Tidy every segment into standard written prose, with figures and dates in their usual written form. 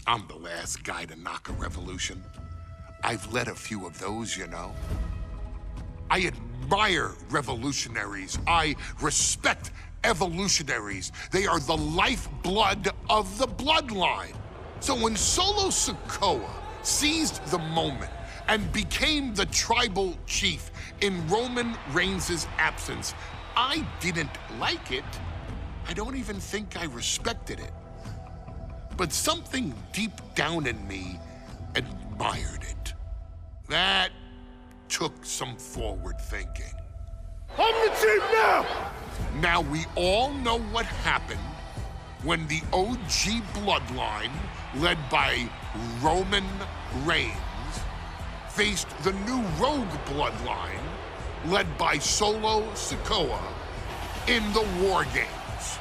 I'm the last guy to knock a revolution. I've led a few of those, you know. I admire revolutionaries. I respect evolutionaries. They are the lifeblood of the bloodline. So when Solo Sikoa seized the moment and became the tribal chief in Roman Reigns' absence, I didn't like it. I don't even think I respected it. But something deep down in me admired it. That took some forward thinking. I'm the chief now! Now we all know what happened when the OG bloodline, led by Roman Reigns, faced the new rogue bloodline, led by Solo Sikoa, in the War Games.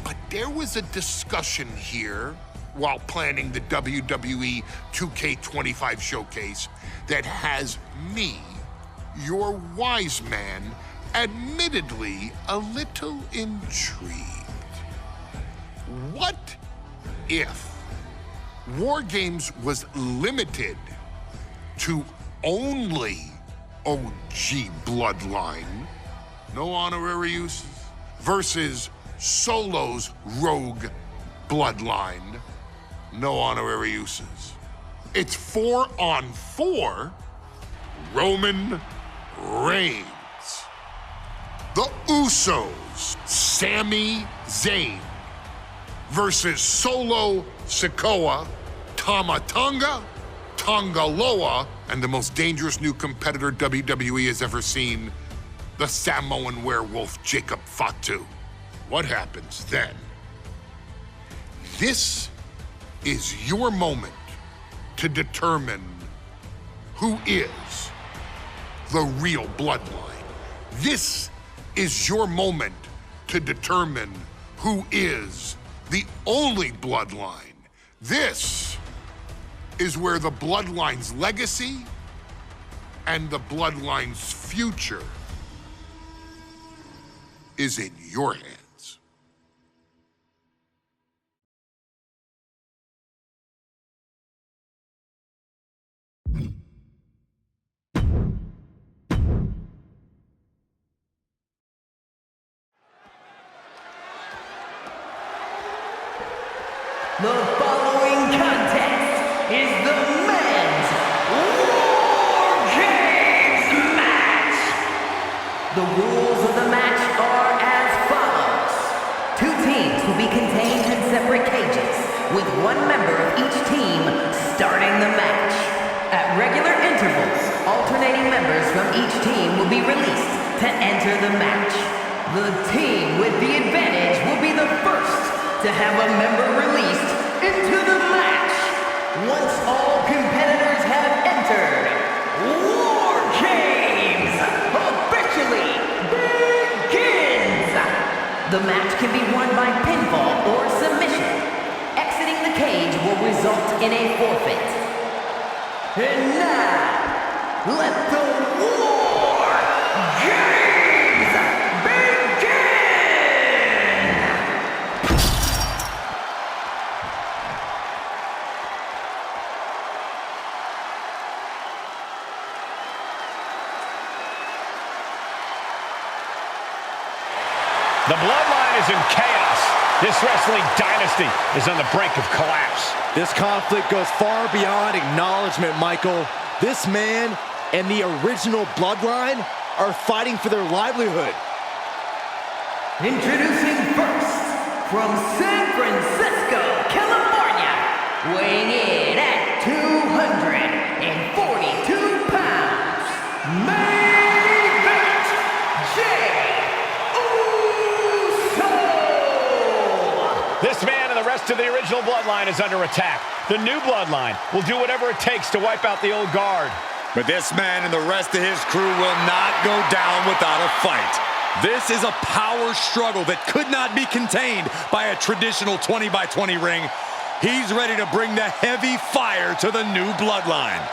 But there was a discussion here while planning the WWE 2K25 showcase that has me, your wise man, admittedly a little intrigued. What if War Games was limited to only OG bloodline, no honorary uses, versus Solo's rogue bloodline, no honorary uses? It's 4-on-4 Roman Reigns. The Usos, Sami Zayn, versus Solo Sikoa, Tama Tonga, Tonga Loa, and the most dangerous new competitor WWE has ever seen, the Samoan werewolf Jacob Fatu. What happens then? This is your moment to determine who is the real bloodline. This is your moment to determine who is the only bloodline. This is where the bloodline's legacy and the bloodline's future is in your hands. The following contest is the men's War Games match. The rules of the match are as follows. 2 teams will be contained in separate cages, with 1 member of each team starting the match. At regular intervals, alternating members from each team will be released to enter the match. The team with the advantage will be the first to have a member released into the match. Once all competitors have entered, War Games officially begins. The match can be won by pinfall or submission. Exiting the cage will result in a forfeit. And now, let the War Games begin! The bloodline is in chaos. This wrestling dynasty is on the brink of collapse. This conflict goes far beyond acknowledgement, Michael. This man and the original bloodline are fighting for their livelihood. Introducing first, from San Francisco, California, weighing in at 242 pounds, main event, Jey Uso! This man and the rest of the original bloodline is under attack. The new bloodline will do whatever it takes to wipe out the old guard. But this man and the rest of his crew will not go down without a fight. This is a power struggle that could not be contained by a traditional 20-by-20 ring. He's ready to bring the heavy fire to the new bloodline.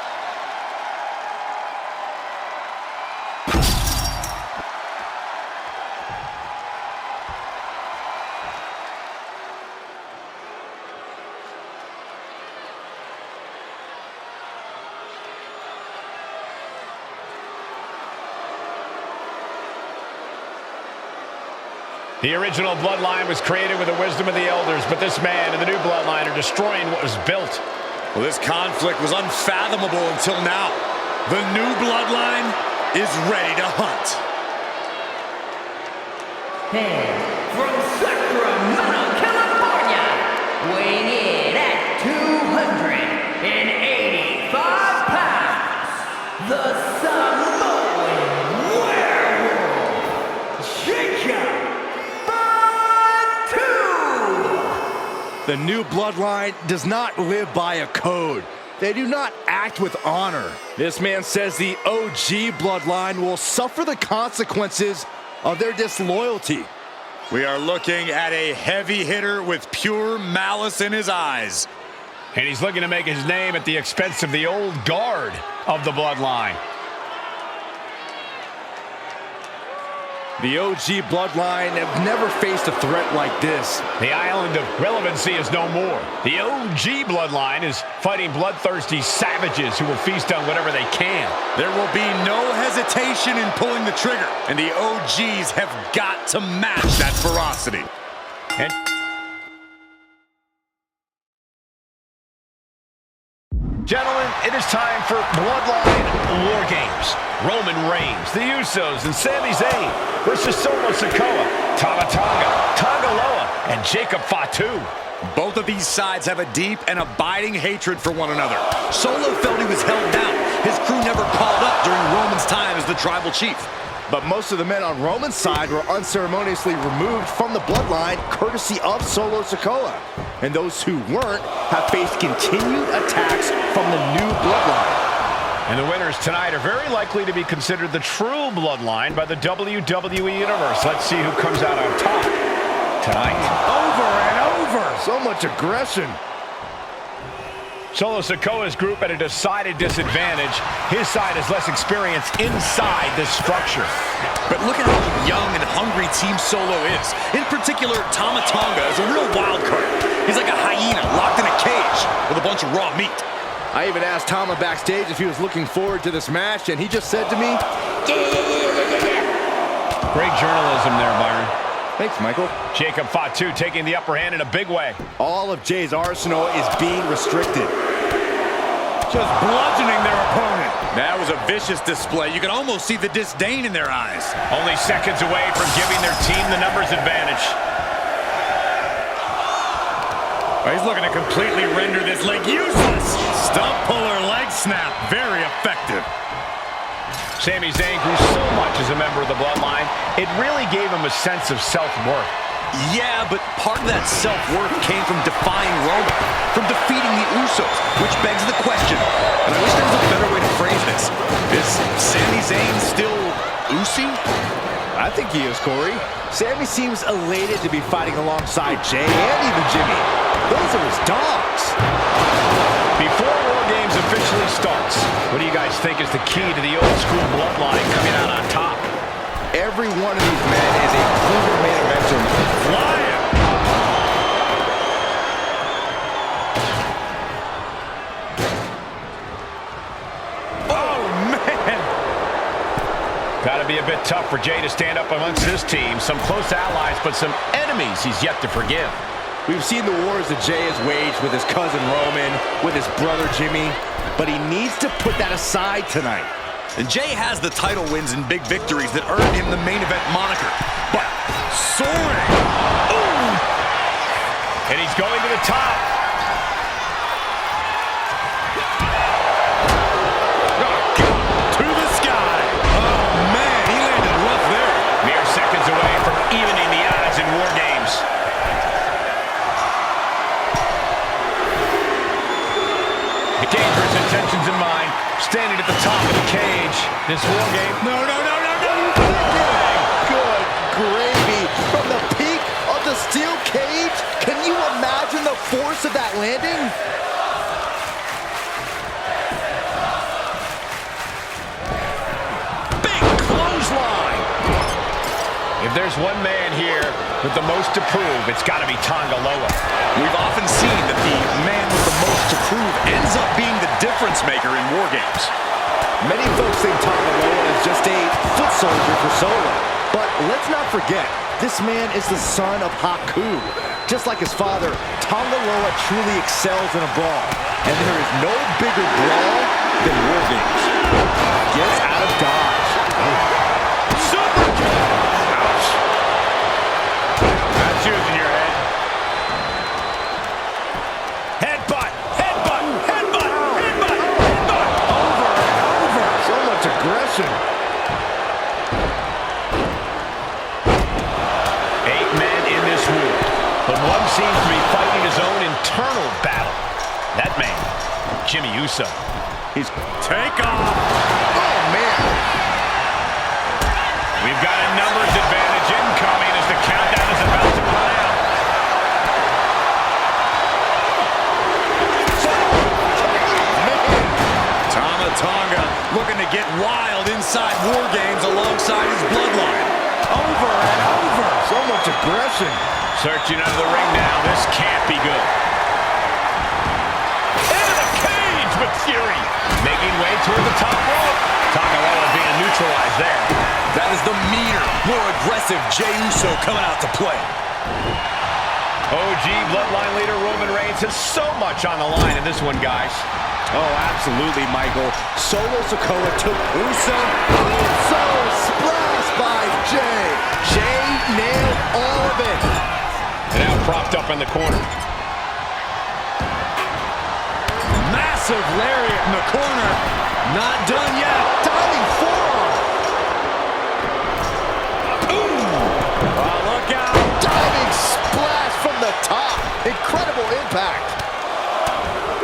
The original bloodline was created with the wisdom of the elders, but this man and the new bloodline are destroying what was built. Well, this conflict was unfathomable until now. The new bloodline is ready to hunt. And from Sacramento, California, weighing in at 285 pounds, the Samoan werewolf, The new bloodline does not live by a code. They do not act with honor. This man says the OG bloodline will suffer the consequences of their disloyalty. We are looking at a heavy hitter with pure malice in his eyes. And he's looking to make his name at the expense of the old guard of the bloodline. The OG bloodline have never faced a threat like this. The island of relevancy is no more. The OG bloodline is fighting bloodthirsty savages who will feast on whatever they can. There will be no hesitation in pulling the trigger, and the OGs have got to match that ferocity. And gentlemen, it is time for Bloodline Wargames. Roman Reigns, the Usos, and Sami Zayn versus Solo Sikoa, Tama Tonga, Tonga Loa, and Jacob Fatu. Both of these sides have a deep and abiding hatred for one another. Solo felt he was held down. His crew never called up during Roman's time as the tribal chief. But most of the men on Roman's side were unceremoniously removed from the bloodline courtesy of Solo Sikoa. And those who weren't have faced continued attacks from the new bloodline. And the winners tonight are very likely to be considered the true bloodline by the WWE Universe. Let's see who comes out on top tonight. Over and over. So much aggression. Solo Sikoa's group at a decided disadvantage. His side is less experienced inside this structure. But look at how young and hungry Team Solo is. In particular, Tama Tonga is a real wild card. He's like a hyena locked in a cage with a bunch of raw meat. I even asked Tama backstage if he was looking forward to this match, and he just said to me, Great journalism there, Byron. Thanks, Michael. Jacob Fatu taking the upper hand in a big way. All of Jay's arsenal is being restricted. Just bludgeoning their opponent. That was a vicious display. You can almost see the disdain in their eyes. Only seconds away from giving their team the numbers advantage. He's looking to completely render this leg useless. Stump puller leg snap. Very effective. Sami Zayn grew so much as a member of the bloodline, it really gave him a sense of self-worth. Yeah, but part of that self-worth came from defying Roman, from defeating the Usos, which begs the question, and I wish there was a better way to phrase this. Is Sami Zayn still Usi? I think he is, Corey. Sami seems elated to be fighting alongside Jay and even Jimmy. Those are his dogs. Before War Games officially starts, what do you guys think is the key to the old school bloodline coming out on top? Every one of these men is a proven main eventer. Flying! Oh, man! Gotta be a bit tough for Jay to stand up amongst this team. Some close allies, but some enemies he's yet to forgive. We've seen the wars that Jay has waged with his cousin Roman, with his brother Jimmy, but he needs to put that aside tonight. And Jay has the title wins and big victories that earned him the main event moniker. But soaring! Ooh! And he's going to the top. To the sky! Oh, man, he landed rough there. Mere seconds away from evening the odds in War Games. With dangerous intentions in mind, standing at the top of the cage. This War Game. No! Good gravy. From the peak of the steel cage, can you imagine the force of that landing? Big clothesline! If there's one man here with the most to prove, it's got to be Tonga Loa. We've often seen that the man with the most to prove ends up being the difference maker in War Games. Many folks think Tonga Loa is just a foot soldier for Solo. But let's not forget, This man is the son of Haku. Just like his father, Tonga Loa truly excels in a brawl. And there is no bigger brawl than Wargames. Gets out of dodge. Super kick! Ouch. That's using your head. Headbutt! Headbutt! Headbutt! Headbutt! Headbutt! Over and over. So much aggression. 8 men in this war, but one seems to be fighting his own internal battle. That man, Jimmy Uso. He's take off. Oh, man. We've got a numbers advantage incoming as the countdown is about to run out. Tonga looking to get wild inside Wargames alongside his bloodline. Over and over. So much aggression. Searching under the ring now. This can't be good. Into the cage with fury. Making way toward the top rope. Tonga Loa being neutralized there. That is the meaner, more aggressive Jey Uso coming out to play. OG Bloodline leader Roman Reigns has so much on the line in this one, guys. Oh, absolutely, Michael. Solo Sikoa took Uso. Uso splash by Jey. Jey nailed all of it. And now propped up in the corner. Massive lariat in the corner. Not done yet. Diving forearm. Oh, look out. Diving splash from the top. Incredible impact.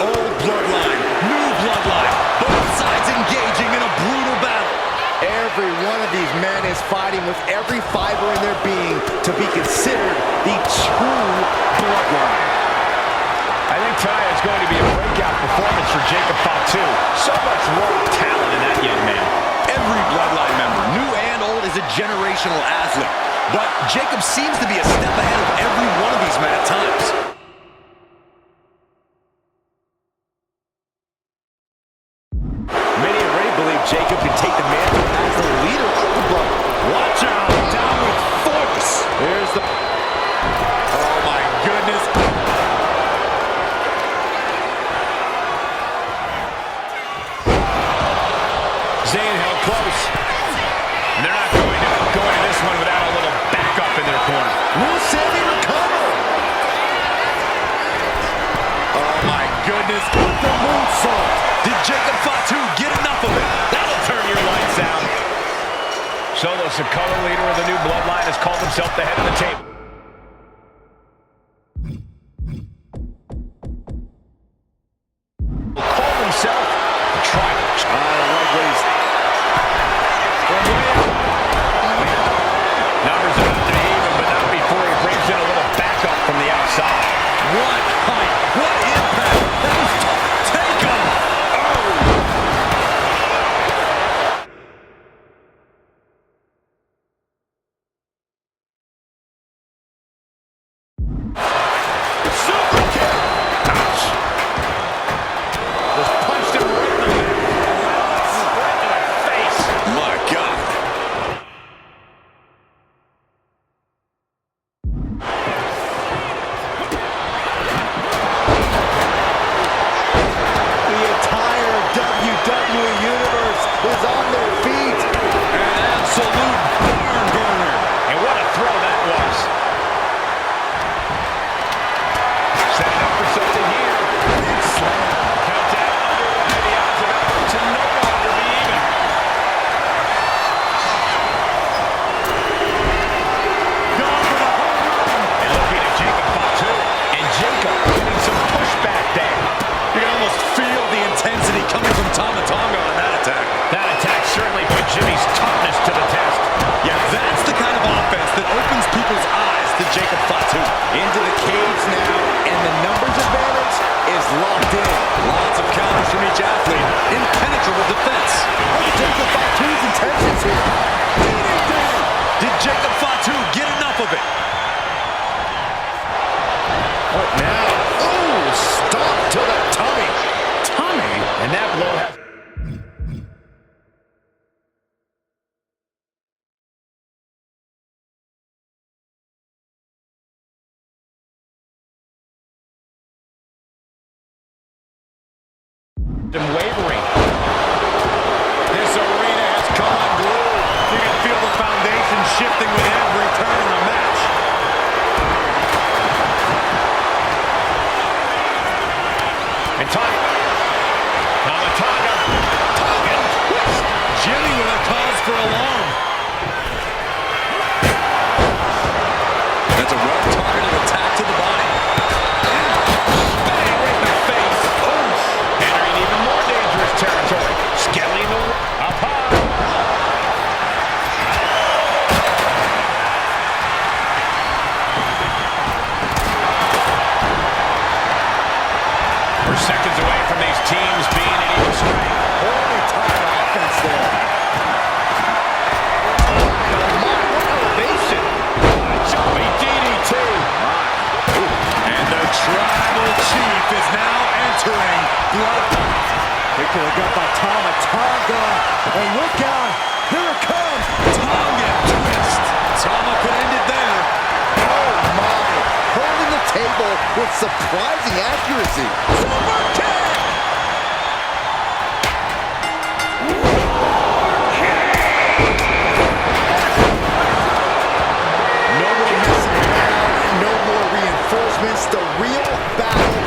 Old bloodline, new bloodline. Both sides engaging in a brutal battle. Every one of these men is fighting with every fiber in their being to be considered the true bloodline. I think tonight is going to be a breakout performance for Jacob Fatu. So much raw talent in that young man. Every bloodline member, new and old, is a generational athlete. But Jacob seems to be a step ahead of every one of these men at times. Many already believe Jacob could take the mantle as the leader of the bloodline. Watch out, down with force. Here's the... Oh my goodness. Zayn held close. And they're not going to this one without a little backup in their corner. Will Sammy recover? Oh my goodness. The moonsault. Did Jacob Fatu get enough of it? That'll turn your lights out. Solo Sikoa, leader of the new bloodline, has called himself the head of the table. Called himself the Tribal. Numbers are up to even, but not before he brings in a little backup from the outside. What height, what impact. That was tough. Take off. Super kick. Ouch. Just punched him right in the head. Right to the face. My God. The entire WWE Universe is on their feet. An absolute barn burner. And what a throw that was. Setting up for something here. Big slam. Countdown underway. The odds of it to no longer be even. Gone for the home run. And looking at Jacob Fatu. And Jacob getting some pushback there. You can almost feel the intensity coming from Tonga on that attack. That attack certainly put Jimmy's toughness to the test. Yeah, that's the kind of offense that opens people's eyes to Jacob Fatu. Into the cage now, and the numbers advantage is locked in. Lots of counters from each athlete. Impenetrable defense. Look at Jacob Fatu's intentions here. Did Jacob Fatu get enough of it? What now? Oh, stop to the tummy. Tommy? And that blow has wavering. This arena has come unglued. You can feel the foundation shifting with every turn in the match. And Tonga. Twist. Jimmy with a cause for alarm. That's a well-targeted attack to the body. Bang right in the face. Oof. Entering even more dangerous territory. Scaling the up high. We're seconds away from these teams being at even strength. Holy time offense there. What elevation. Jumping DDT. And the tribal chief is now entering Bloodline. Quickly got by Tonga. And look out. Here it comes. Tongan twist. Tama could end it there. Oh my. Holding the table with surprising accuracy. Super kick. No more messing around. No more reinforcements. The real battle.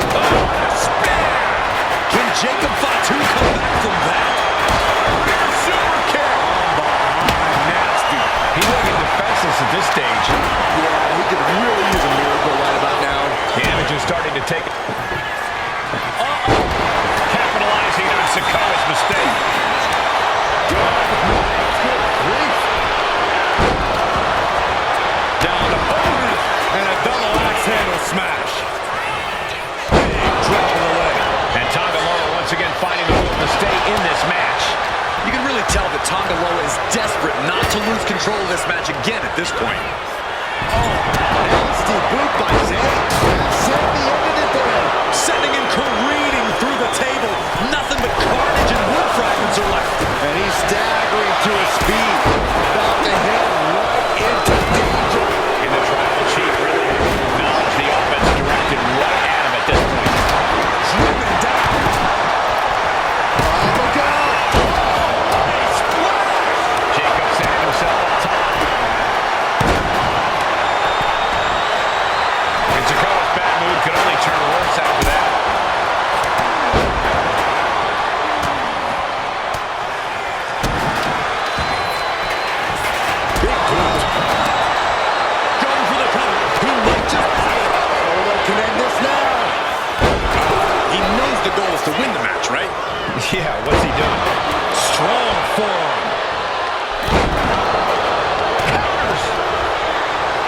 Can Jacob Fatu come back from that? Super kick. Nasty. He's looking defenseless at this stage. Yeah, he could really use a miracle right about now. Damage is starting to take. Capitalizing on Sikoa's mistake. Down to bonus. And a double axe handle smash. Big drop of the leg. And Tonga once again finding the will to stay in this match. You can really tell that Tonga is desperate not to lose control of this match again at this point. Nasty boot by Zay. Sammy ended it there. Sending him careening through the table. Nothing but carnage and wood fragments are left. And he's staggering to his feet. About to hit right into danger. And the tribal chief really acknowledged the offense directed right at him at this point. Driven down. Look out. Jacob set himself on top. And Sikoa's bad mood could only turn worse after that. Big boot. Going for the cover. He might just... Solo can end this now. He knows the goal is to win the match, right? Yeah, what's he doing? Strong forearm.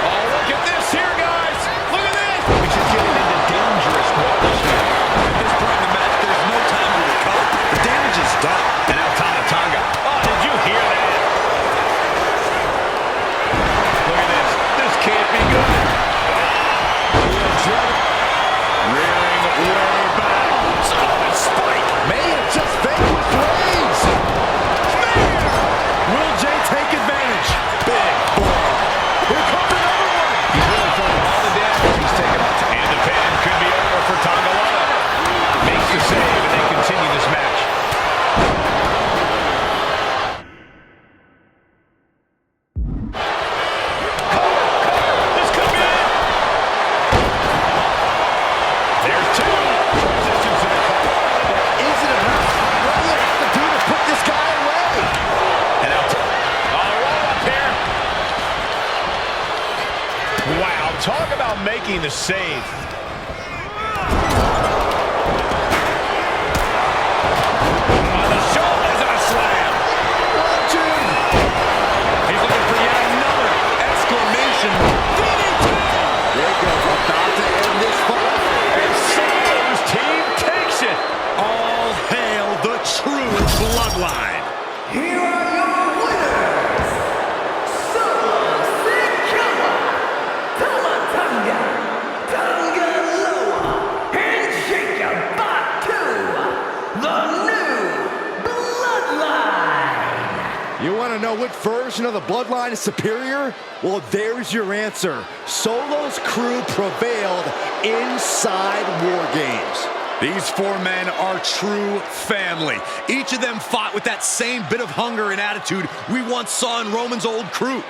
Oh, look at this here, guys. Look at this. Which is getting into dangerous waters here. At this point in the match, there's no time to recover. The damage is done. And now Tonga. Oh, did you hear that? Look at this. This can't be good. Rearing way back. Oh, spike. May have just vanquished Reigns. Will Jay take advantage? Big forearm. Here comes another one. He's really throwing all the damage he's taken. And the pin could be over for Tonga. Makes the save, and they continue this match. This could be it. There's two. Transitions to the cover. Is it enough? What do you have to do to put this guy away? And now, roll up here. Wow, talk about making the save. On the shoulders and a slam. He's looking for yet another exclamation. DDT. There you go. About to end this fight. And Solo's team takes it. All hail the true Bloodline. Here are your winners, Solo Sikoa, Tonga, and Jacob Fatu, the new Bloodline. You want to know what version of the Bloodline is superior? Well, there's your answer. Solo's crew prevailed inside War Games. These four men are true family. Each of them fought with that same bit of hunger and attitude we once saw in Roman's old crew.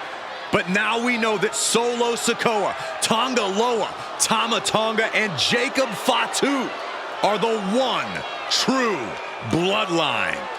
But now we know that Solo Sikoa, Tonga Loa, Tama Tonga, and Jacob Fatu are the one true bloodline.